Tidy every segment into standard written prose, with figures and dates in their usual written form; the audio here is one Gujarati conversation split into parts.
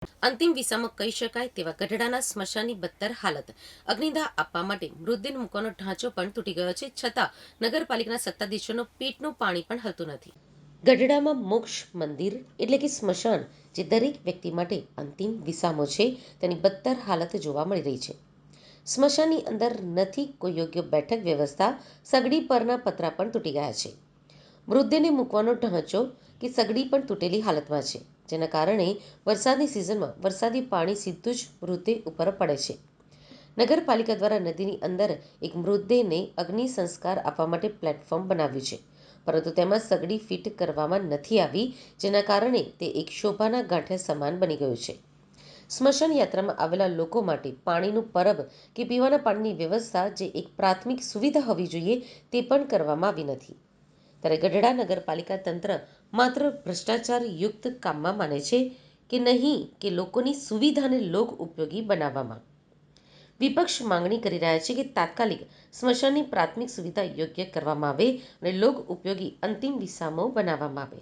અંતિમ વિસામાં કહી શકાય તેવા ગઢડાના સ્મશાનની બદતર હાલત. અગ્નિદાહ આપવા માટે મૃતદેહ મૂકવાનો ઢાંચો પણ તૂટી ગયો છે, છતાં નગરપાલિકાના સત્તાધીશોનો પેટનું પાણી પણ હલતું નથી. ગઢડામાં મોક્ષ મંદિર એટલે કે સ્મશાન, જે દરેક વ્યક્તિ માટે અંતિમ વિસામો છે, તેની બદતર હાલત જોવા મળી રહી છે. સ્મશાનની અંદર નથી કોઈ યોગ્ય બેઠક વ્યવસ્થા, સગડી પરના પતરા પણ તૂટી ગયા છે. મૃતદેહને મૂકવાનો ઢાંચો કે સગડી પણ તૂટેલી હાલતમાં છે, જેના કારણે વરસાદની સિઝનમાં વરસાદી પાણી સીધું જ મૃતદેહ ઉપર પડે છે. નગરપાલિકા દ્વારા નદીની અંદર એક મૃતદેહને અગ્નિ સંસ્કાર આપવા માટે પ્લેટફોર્મ બનાવ્યું છે, પરંતુ તેમાં સગડી ફિટ કરવામાં નથી આવી, જેના કારણે તે એક શોભાના ગાંઠિયા સમાન બની ગયું છે. સ્મશાન યાત્રામાં આવેલા લોકો માટે પાણીનું પરબ કે પીવાના પાણીની વ્યવસ્થા, જે એક પ્રાથમિક સુવિધા હોવી જોઈએ, તે પણ કરવામાં આવી નથી. ત્યારે ગઢડા નગરપાલિકા તંત્ર માત્ર ભ્રષ્ટાચારયુક્ત કામમાં માને છે કે નહીં કે લોકોની સુવિધાને લોક ઉપયોગી બનાવવામાં. વિપક્ષ માંગણી કરી રહ્યા છે કે તાત્કાલિક સ્મશાનની પ્રાથમિક સુવિધા યોગ્ય કરવામાં આવે અને લોક ઉપયોગી અંતિમ વિસામો બનાવવામાં આવે.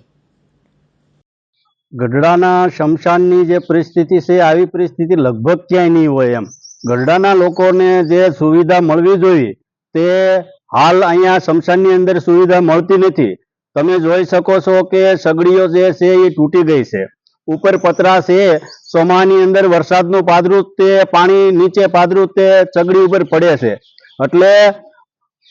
ગઢડાના શમશાનની જે પરિસ્થિતિ છે, આવી પરિસ્થિતિ લગભગ ક્યાંય નહીં હોય એમ. ગઢડાના લોકોને જે સુવિધા મળવી જોઈએ તે હાલ અહીંયા શમશાનની અંદર સુવિધા મળતી નથી. તમે જોઈ શકો છો કે સગડીઓ જે છે એ તૂટી ગઈ છે, ઉપર પતરા છે, ચોમાની અંદર વરસાદનું પાદરું તે પાણી નીચે પાદરું તે સગડી ઉપર પડે છે. એટલે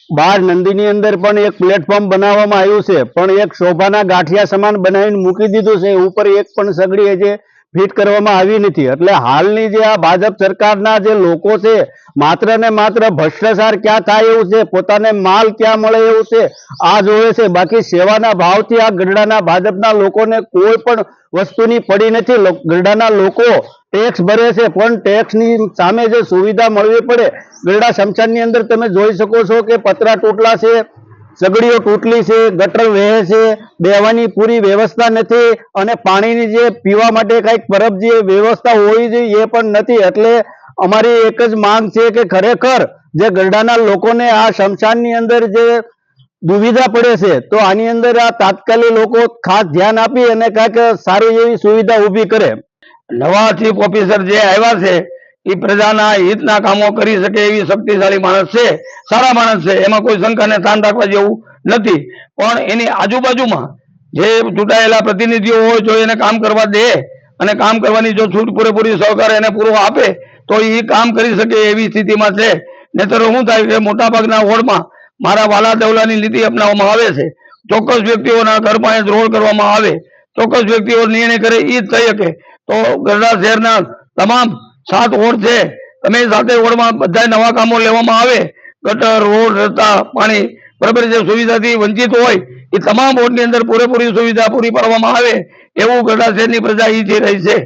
બહાર નંદીની અંદર પણ એક પ્લેટફોર્મ બનાવવામાં આવ્યું છે, પણ એક શોભાના ગાંઠિયા સમાન બનાવીને મૂકી દીધું છે. ઉપર એક પણ સગડી જે ફિટ કરવામાં આવી નથી. એટલે હાલની જે આ ભાજપ સરકારના જે લોકો છે, માત્ર ને માત્ર ભ્રષ્ટાચાર ક્યાં થાય એવું છે, પોતાને માલ ક્યાં મળે એવું છે, આ જોવે છે. બાકી સેવાના ભાવથી આ ગઢડાના ભાજપના લોકોને કોઈ પણ વસ્તુની પડી નથી. ગઢડાના લોકો ટેક્સ ભરે છે, પણ ટેક્સની સામે જે સુવિધા મળવી પડે, ગઢડા શમશાનની અંદર તમે જોઈ શકો છો કે પતરા તૂટલા છે, સગડીઓ તૂટલી છે, ગટર વહે છે, બેહવાની પૂરી વ્યવસ્થા નથી, અને પાણીની જે પીવા માટે કઈક પરબ જે વ્યવસ્થા હોવી જોઈએ એ પણ નથી. એટલે અમારી એક જ માંગ છે કે ખરેખર જે ગઢડાના લોકોને આ શમશાનની અંદર જે દુવિધા પડે છે, તો આની અંદર આ તાત્કાલિક લોકો ખાસ ધ્યાન આપી અને કાંઈક સારી એવી સુવિધા ઊભી કરે. નવા ચીફ ઓફિસર જે આવ્યા છે એ પ્રજાના હિતના કામો કરી શકે એવી શક્તિશાળી માણસ છે, સારા માણસ છે, એમાં કોઈ શંકાને તાન રાખવા જેવું નથી. પણ એની આજુબાજુમાં જે ચૂંટાયેલા પ્રતિનિધિઓ હોય, જો એને કામ કરવા દે અને કામ કરવાની જો છૂટ પૂરેપૂરી સહકાર એને પૂરો આપે તો એ કામ કરી શકે એવી સ્થિતિમાં છે. નહીતર શું થાય કે મોટાભાગના વોર્ડમાં મારા વાલા દવલાની નીતિ અપનાવવામાં આવે છે. ચોક્કસ વ્યક્તિઓના ઘર પાસે રોડ કરવામાં આવે, ચોક્કસ વ્યક્તિઓ નિર્ણય કરે એ જ થઈ શકે. તો ગઢડા શહેરના તમામ 7 વોર્ડ છે, તમે 7 વોર્ડમાં બધા નવા કામો લેવામાં આવે, ગટર, રોડ, રસ્તા, પાણી, બરાબર, જે સુવિધાથી વંચિત હોય એ તમામ વોર્ડની અંદર પૂરેપૂરી સુવિધા પૂરી પાડવામાં આવે એવું ગઢડા શહેરની પ્રજા ઈચ્છી રહી છે.